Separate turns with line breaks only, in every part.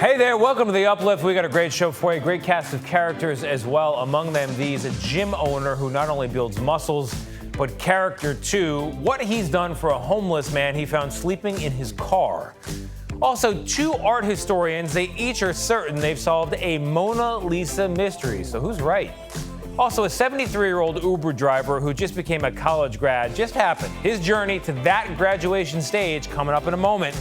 Hey there, welcome to the Uplift. We got a great show for you, great cast of characters as well. Among them, a gym owner who not only builds muscles, but character too. What he's done for a homeless man he found sleeping in his car. Also, two art historians, they each are certain they've solved a Mona Lisa mystery. So who's right? Also, a 73-year-old Uber driver who just became a college grad just happened. His journey to that graduation stage coming up in a moment.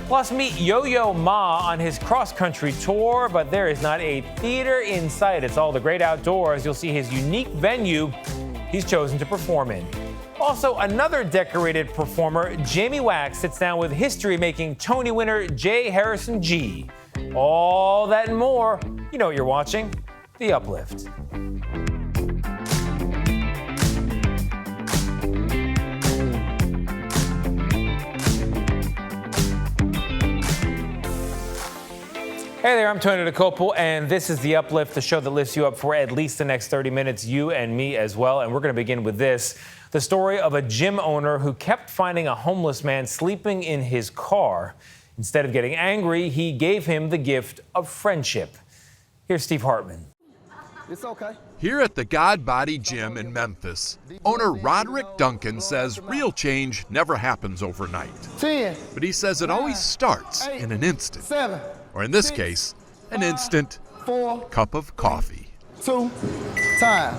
Plus, meet YoYo Ma on his cross-country tour, but there is not a theater in sight. It's all the great outdoors. You'll see his unique venue he's chosen to perform in. Also, another decorated performer, Jamie Wax, sits down with history-making Tony winner J. Harrison G. All that and more. You know what you're watching. The Uplift. Hey there, I'm Tony DeCopel, and this is The Uplift, the show that lifts you up for at least the next 30 minutes, you and me as well. And we're going to begin with this, the story of a gym owner who kept finding a homeless man sleeping in his car. Instead of getting angry, he gave him the gift of friendship. Here's Steve Hartman.
It's okay.
Here at the God Body Gym in Memphis, owner Roderick Duncan says real change never happens overnight.
10.
But he says it always starts in an instant.
7.
Or in this case, an instant
4.
cup of coffee.
2. Time.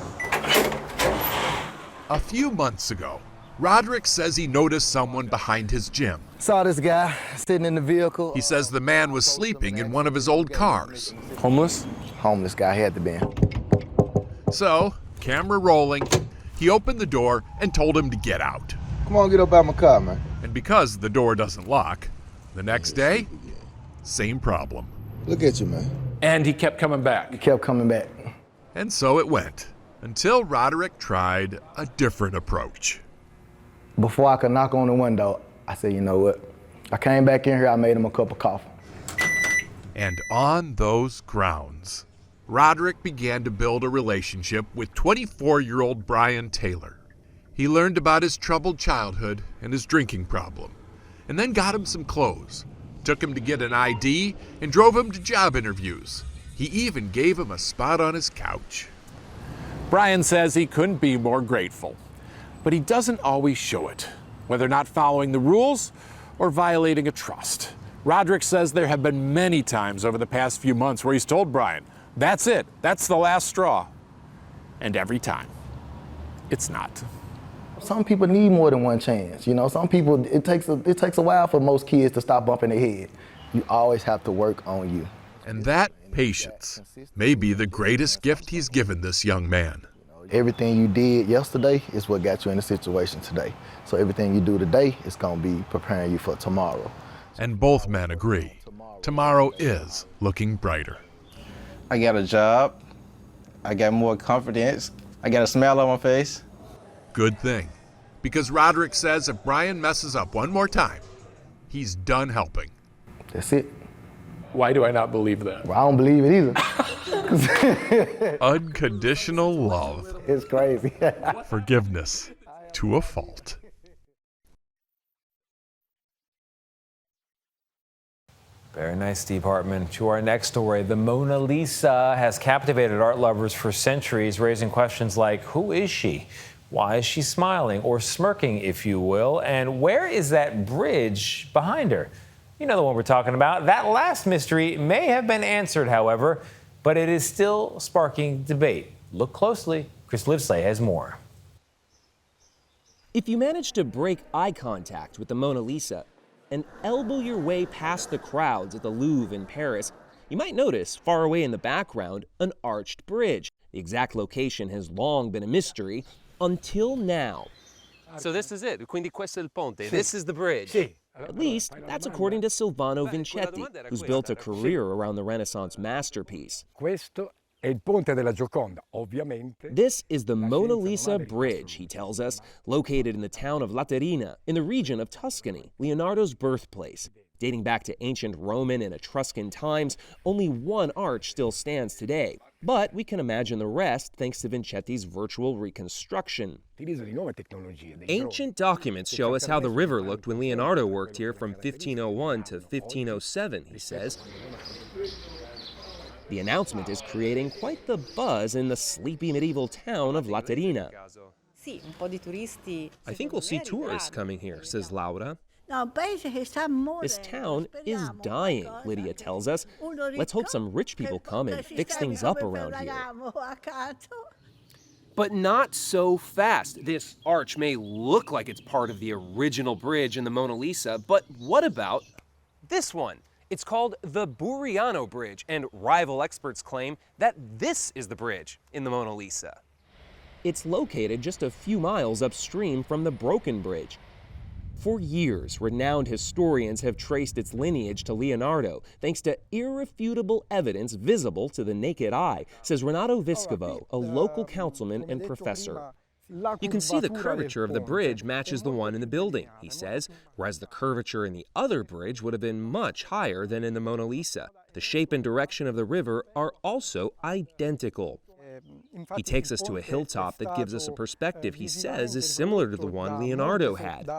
A few months ago, Roderick says he noticed someone behind his gym.
Saw this guy sitting in the vehicle.
He says the man was sleeping in one of his old cars.
Homeless? Homeless guy, had to be.
So, camera rolling, he opened the door and told him to get out.
Come on, get up out my car, man.
And because the door doesn't lock, the next day, same problem.
Look at you, man.
And he kept coming back.
He kept coming back.
And so it went, until Roderick tried a different approach.
Before I could knock on the window, I said, you know what? I came back in here, I made him a cup of coffee.
And on those grounds, Roderick began to build a relationship with 24-year-old Brian Taylor. He learned about his troubled childhood and his drinking problem, and then got him some clothes, took him to get an ID, and drove him to job interviews. He even gave him a spot on his couch.
Brian says he couldn't be more grateful, but he doesn't always show it, whether not following the rules or violating a trust. Roderick says there have been many times over the past few months where he's told Brian, that's it, that's the last straw. And every time, it's not.
Some people need more than one chance. You know, some people, it takes a while for most kids to stop bumping their head. You always have to work on you.
And that patience may be the greatest gift he's given this young man.
Everything you did yesterday is what got you in the situation today. So everything you do today is going to be preparing you for tomorrow.
And both men agree. Tomorrow is looking brighter.
I got a job. I got more confidence. I got a smile on my face.
Good thing, because Roderick says if Brian messes up one more time, he's done helping.
That's it.
Why do I not believe that?
Well, I don't believe it either.
Unconditional love.
It's crazy.
Forgiveness to a fault.
Very nice, Steve Hartman. To our next story, the Mona Lisa has captivated art lovers for centuries, raising questions like, who is she? Why is she smiling, or smirking, if you will? And where is that bridge behind her? You know the one we're talking about. That last mystery may have been answered, however, but it is still sparking debate. Look closely. Chris Livesay has more.
If you manage to break eye contact with the Mona Lisa and elbow your way past the crowds at the Louvre in Paris, you might notice, far away in the background, an arched bridge. The exact location has long been a mystery, until now.
So this is it, quindi questo è il ponte, this is the bridge.
At least, that's according to Silvano Vincetti, who's built a career around the Renaissance masterpiece. This is the Mona Lisa Bridge, he tells us, located in the town of Laterina, in the region of Tuscany, Leonardo's birthplace. Dating back to ancient Roman and Etruscan times, only one arch still stands today. But we can imagine the rest thanks to Vincetti's virtual reconstruction. Ancient documents show us how the river looked when Leonardo worked here from 1501 to 1507, he says. The announcement is creating quite the buzz in the sleepy medieval town of Laterina. I think we'll see tourists coming here, says Laura. This town is dying, Lydia tells us. Let's hope some rich people come and fix things up around here. But not so fast. This arch may look like it's part of the original bridge in the Mona Lisa, but what about this one? It's called the Buriano Bridge, and rival experts claim that this is the bridge in the Mona Lisa. It's located just a few miles upstream from the broken bridge. For years, renowned historians have traced its lineage to Leonardo, thanks to irrefutable evidence visible to the naked eye, says Renato Vescovo, a local councilman and professor. You can see the curvature of the bridge matches the one in the building, he says, whereas the curvature in the other bridge would have been much higher than in the Mona Lisa. The shape and direction of the river are also identical. He takes us to a hilltop that gives us a perspective he says is similar to the one Leonardo had.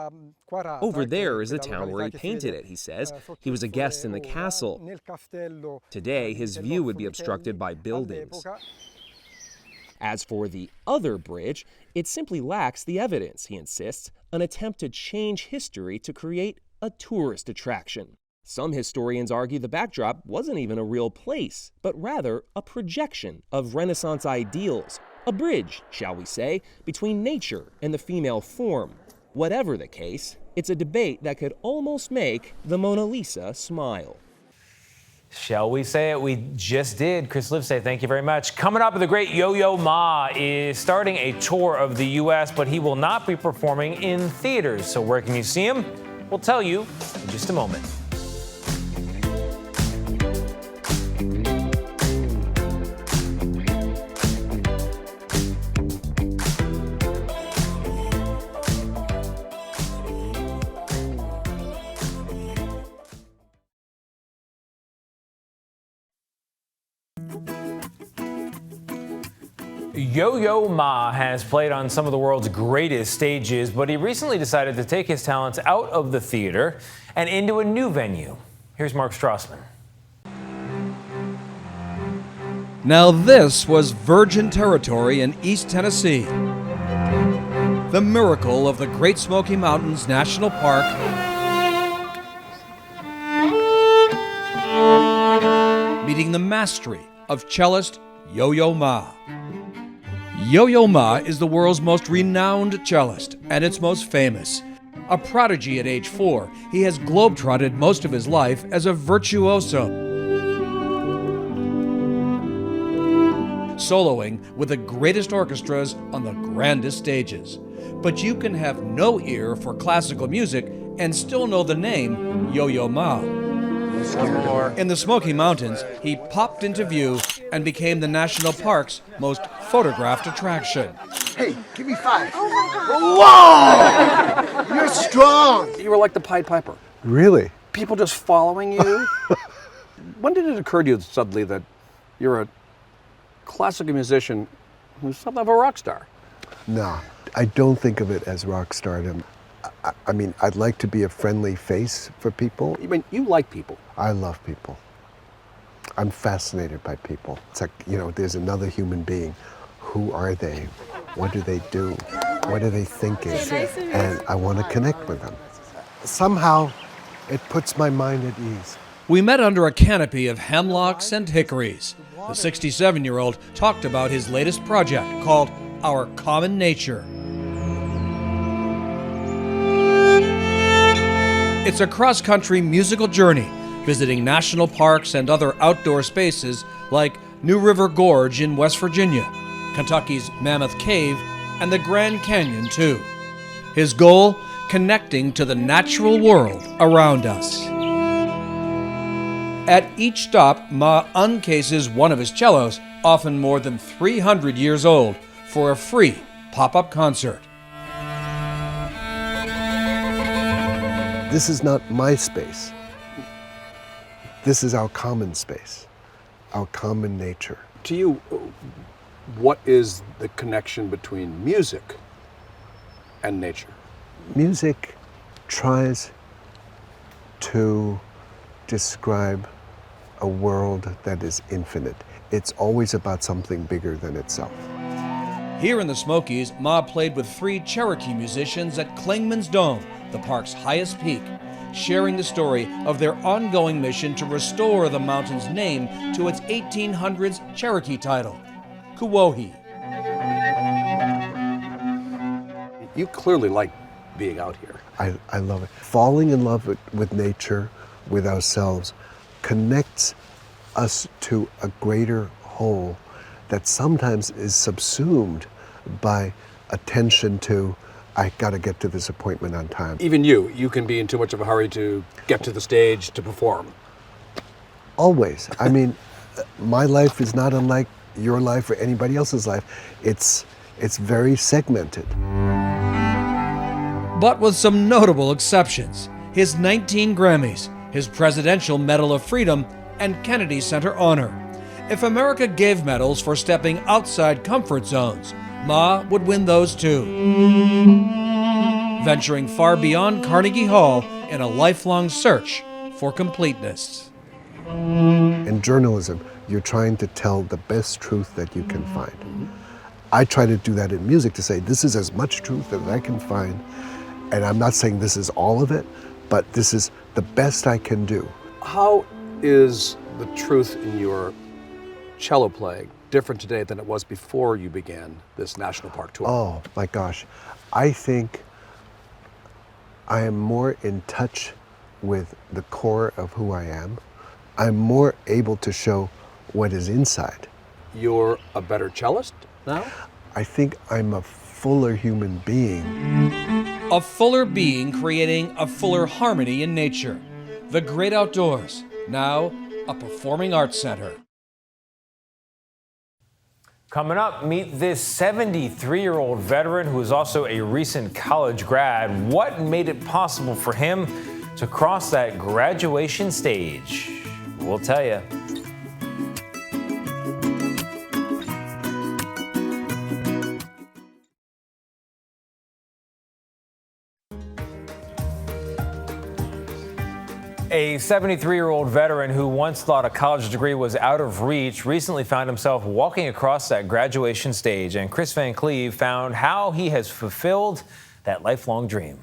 Over there is the town where he painted it, he says. He was a guest in the castle. Today, his view would be obstructed by buildings. As for the other bridge, it simply lacks the evidence, he insists, an attempt to change history to create a tourist attraction. Some historians argue the backdrop wasn't even a real place, but rather a projection of Renaissance ideals, a bridge, shall we say, between nature and the female form. Whatever the case, it's a debate that could almost make the Mona Lisa smile.
Shall we say it? We just did. Chris Livesay, thank you very much. Coming up, the great YoYo Ma is starting a tour of the U.S., but he will not be performing in theaters. So where can you see him? We'll tell you in just a moment. YoYo Ma has played on some of the world's greatest stages, but he recently decided to take his talents out of the theater and into a new venue. Here's Mark Strassman.
Now this was virgin territory in East Tennessee. The miracle of the Great Smoky Mountains National Park meeting the mastery of cellist YoYo Ma. YoYo Ma is the world's most renowned cellist and its most famous. A prodigy at age 4, he has globetrotted most of his life as a virtuoso, soloing with the greatest orchestras on the grandest stages. But you can have no ear for classical music and still know the name YoYo Ma. In the Smoky Mountains, he popped into view and became the national park's most photographed attraction.
Hey, give me 5. Whoa! You're strong!
You were like the Pied Piper.
Really?
People just following you. When did it occur to you suddenly that you're a classical musician who's something of a rock star?
No, I don't think of it as rock stardom. I mean, I'd like to be a friendly face for people.
You mean you like people?
I love people. I'm fascinated by people. It's like, you know, there's another human being. Who are they? What do they do? What are they thinking? And I want to connect with them. Somehow, it puts my mind at ease.
We met under a canopy of hemlocks and hickories. The 67-year-old talked about his latest project called Our Common Nature. It's a cross-country musical journey, visiting national parks and other outdoor spaces like New River Gorge in West Virginia, Kentucky's Mammoth Cave, and the Grand Canyon, too. His goal? Connecting to the natural world around us. At each stop, Ma uncases one of his cellos, often more than 300 years old, for a free pop-up concert.
This is not my space. This is our common space, our common nature.
To you, what is the connection between music and nature?
Music tries to describe a world that is infinite. It's always about something bigger than itself.
Here in the Smokies, Ma played with 3 Cherokee musicians at Clingman's Dome, the park's highest peak, sharing the story of their ongoing mission to restore the mountain's name to its 1800s Cherokee title, Kuwohi.
You clearly like being out here.
I love it. Falling in love with nature, with ourselves, connects us to a greater whole that sometimes is subsumed by attention to, I gotta get to this appointment on time.
Even you can be in too much of a hurry to get to the stage to perform.
Always. I mean, my life is not unlike your life or anybody else's life. It's very segmented.
But with some notable exceptions. His 19 Grammys, his Presidential Medal of Freedom, and Kennedy Center honor. If America gave medals for stepping outside comfort zones, Ma would win those too. Venturing far beyond Carnegie Hall in a lifelong search for completeness.
In journalism, you're trying to tell the best truth that you can find. I try to do that in music, to say this is as much truth as I can find, and I'm not saying this is all of it, but this is the best I can do.
How is the truth in your cello playing different today than it was before you began this national park tour?
Oh my gosh, I think I am more in touch with the core of who I am. I'm more able to show what is inside.
You're a better cellist now?
I think I'm a fuller human being.
A fuller being creating a fuller harmony in nature. The great outdoors, now a performing arts center.
Coming up, meet this 73-year-old veteran who is also a recent college grad. What made it possible for him to cross that graduation stage? We'll tell you. A 73-year-old veteran who once thought a college degree was out of reach recently found himself walking across that graduation stage. And Chris Van Cleve found how he has fulfilled that lifelong dream.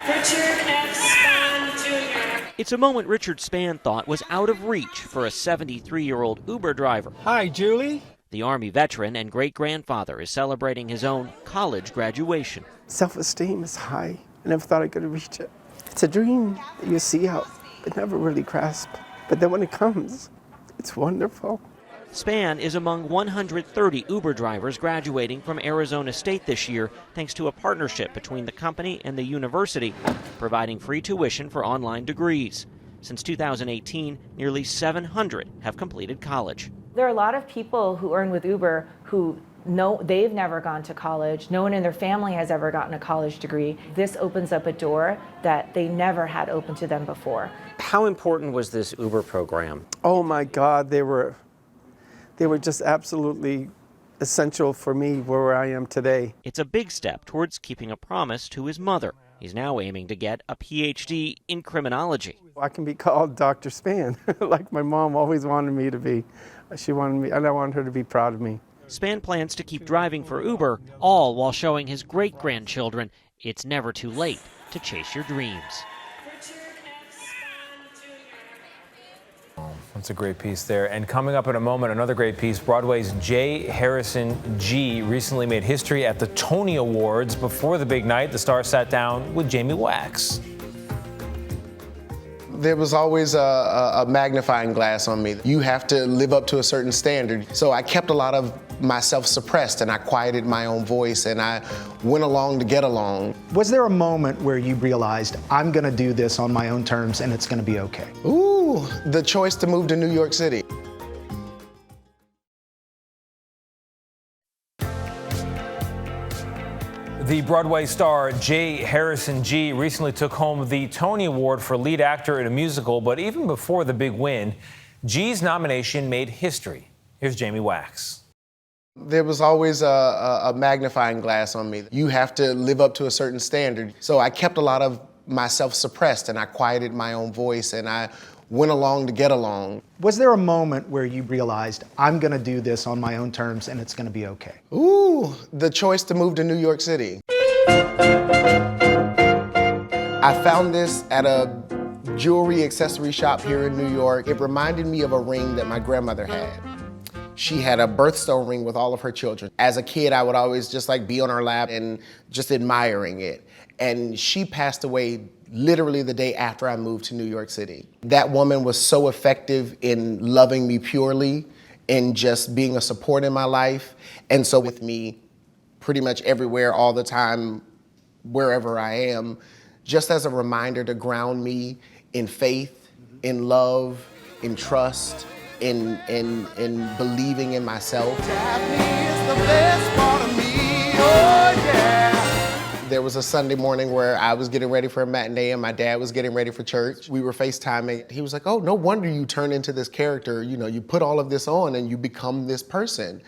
Richard F. Span Jr.
It's a moment Richard Span thought was out of reach for a 73-year-old Uber driver.
Hi, Julie.
The Army veteran and great-grandfather is celebrating his own college graduation.
Self-esteem is high. I never thought I could reach it. It's a dream that you see out, but never really grasp. But then when it comes, it's wonderful.
Span is among 130 Uber drivers graduating from Arizona State this year, thanks to a partnership between the company and the university, providing free tuition for online degrees. Since 2018, nearly 700 have completed college.
There are a lot of people who earn with Uber who they've never gone to college. No one in their family has ever gotten a college degree. This opens up a door that they never had open to them before.
How important was this Uber program?
Oh my God, they were just absolutely essential for me where I am today.
It's a big step towards keeping a promise to his mother. He's now aiming to get a PhD in criminology.
I can be called Dr. Span, like my mom always wanted me to be. She wanted me, and I wanted her to be proud of me.
Span plans to keep driving for Uber, all while showing his great-grandchildren it's never too late to chase your dreams.
That's a great piece there. And coming up in a moment, another great piece. Broadway's J. Harrison G. recently made history at the Tony Awards. Before the big night, the star sat down with Jamie Wax.
There was always a magnifying glass on me. You have to live up to a certain standard. So I kept a lot of myself suppressed, and I quieted my own voice, and I went along to get along.
Was there a moment where you realized, I'm gonna do this on my own terms and it's gonna be okay?
Ooh, the choice to move to New York City.
The Broadway star J. Harrison G. recently took home the Tony Award for lead actor in a musical, but even before the big win, G's nomination made history. Here's Jamie Wax.
There was always a magnifying glass on me. You have to live up to a certain standard. So I kept a lot of myself suppressed and I quieted my own voice and I went along to get along.
Was there a moment where you realized, I'm going to do this on my own terms and it's going to be okay?
Ooh, the choice to move to New York City. I found this at a jewelry accessory shop here in New York. It reminded me of a ring that my grandmother had. She had a birthstone ring with all of her children. As a kid, I would always just like be on her lap and just admiring it. And she passed away literally the day after I moved to New York City. That woman was so effective in loving me purely, in just being a support in my life. And so with me pretty much everywhere, all the time, wherever I am, just as a reminder to ground me in faith, in love, in trust, in believing in myself. There was a Sunday morning where I was getting ready for a matinee and my dad was getting ready for church. We were FaceTiming. He was like, oh, no wonder you turn into this character. You know, you put all of this on and you become this person.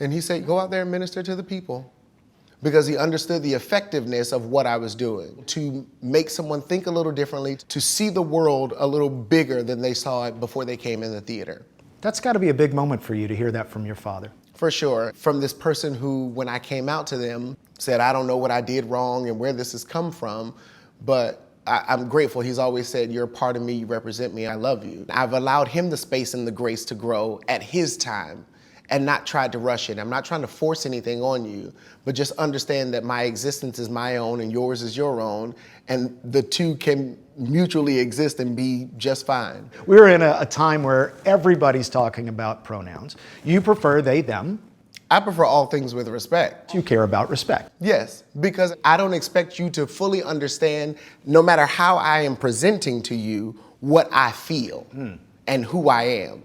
And he said, go out there and minister to the people. Because he understood the effectiveness of what I was doing. To make someone think a little differently, to see the world a little bigger than they saw it before they came in the theater.
That's got to be a big moment for you to hear that from your father.
For sure. From this person who, when I came out to them, said, I don't know what I did wrong and where this has come from, but I'm grateful. He's always said, you're a part of me, you represent me, I love you. I've allowed him the space and the grace to grow at his time and not tried to rush it. I'm not trying to force anything on you, but just understand that my existence is my own and yours is your own, and the two can mutually exist and be just fine.
We're in a time where everybody's talking about pronouns. You prefer they, them.
I prefer all things with respect.
You care about respect.
Yes, because I don't expect you to fully understand, no matter how I am presenting to you, what I feel and who I am.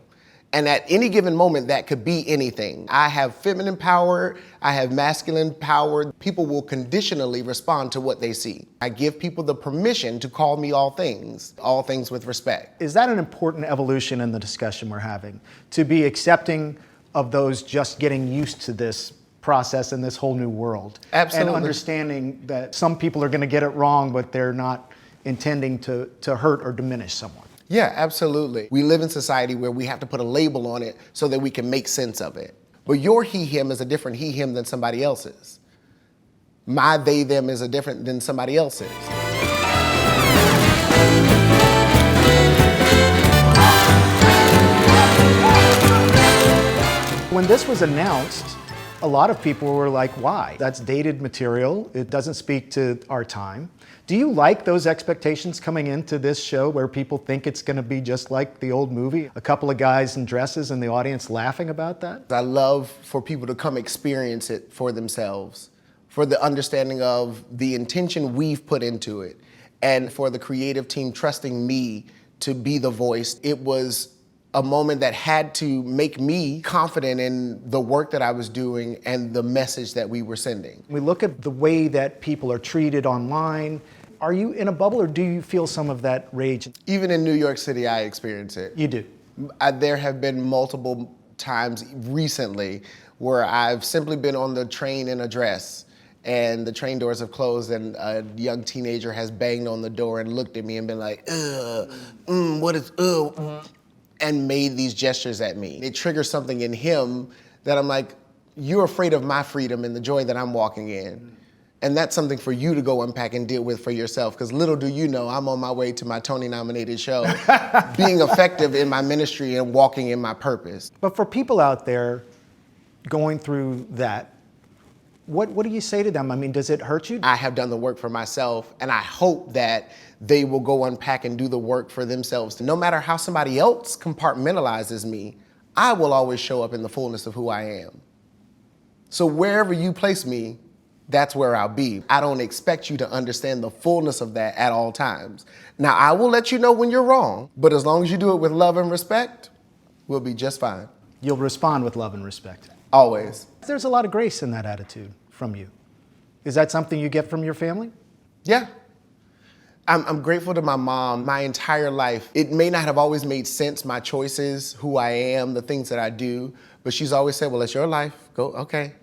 And at any given moment, that could be anything. I have feminine power, I have masculine power. People will conditionally respond to what they see. I give people the permission to call me all things with respect.
Is that an important evolution in the discussion we're having? To be accepting of those just getting used to this process in this whole new world?
Absolutely.
And understanding that some people are going to get it wrong, but they're not intending to hurt or diminish someone.
Yeah, absolutely. We live in society where we have to put a label on it so that we can make sense of it. But your he, him is a different he, him than somebody else's. My they, them is a different than somebody else's.
When this was announced, a lot of people were like, why? That's dated material. It doesn't speak to our time. Do you like those expectations coming into this show where people think it's going to be just like the old movie? A couple of guys in dresses and the audience laughing about that?
I love for people to come experience it for themselves, for the understanding of the intention we've put into it, and for the creative team trusting me to be the voice. It was a moment that had to make me confident in the work that I was doing and the message that we were sending.
We look at the way that people are treated online. Are you in a bubble or do you feel some of that rage?
Even in New York City, I experience it.
You do?
There have been multiple times recently where I've simply been on the train in a dress and the train doors have closed and a young teenager has banged on the door and looked at me and been like, what is, and made these gestures at me. It triggers something in him that I'm like, you're afraid of my freedom and the joy that I'm walking in. And that's something for you to go unpack and deal with for yourself, because little do you know, I'm on my way to my Tony-nominated show, being effective in my ministry and walking in my purpose.
But for people out there going through that, what do you say to them? I mean, does it hurt you?
I have done the work for myself, and I hope that they will go unpack and do the work for themselves. No matter how somebody else compartmentalizes me, I will always show up in the fullness of who I am. So wherever you place me, that's where I'll be. I don't expect you to understand the fullness of that at all times. Now, I will let you know when you're wrong, but as long as you do it with love and respect, we'll be just fine.
You'll respond with love and respect.
Always.
There's a lot of grace in that attitude from you. Is that something you get from your family?
Yeah. I'm grateful to my mom my entire life. It may not have always made sense, my choices, who I am, the things that I do, but she's always said, well, it's your life. Go, okay.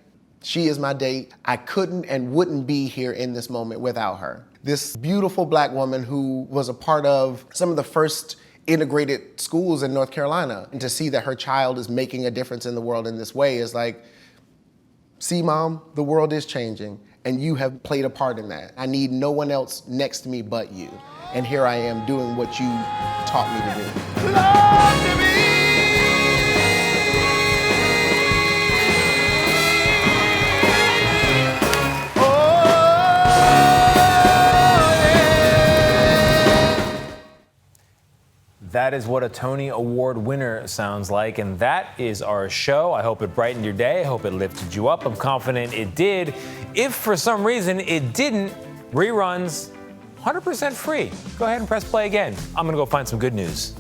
She is my date. I couldn't and wouldn't be here in this moment without her. this beautiful black woman who was a part of some of the first integrated schools in North Carolina. And to see that her child is making a difference in the world in this way is like, see, Mom, the world is changing, and you have played a part in that. I need no one else next to me but you. And here I am doing what you taught me to do. Love to me.
That is what a Tony Award winner sounds like, and that is our show. I hope it brightened your day. I hope it lifted you up. I'm confident it did. If for some reason it didn't, reruns 100% free. Go ahead and press play again. I'm gonna go find some good news.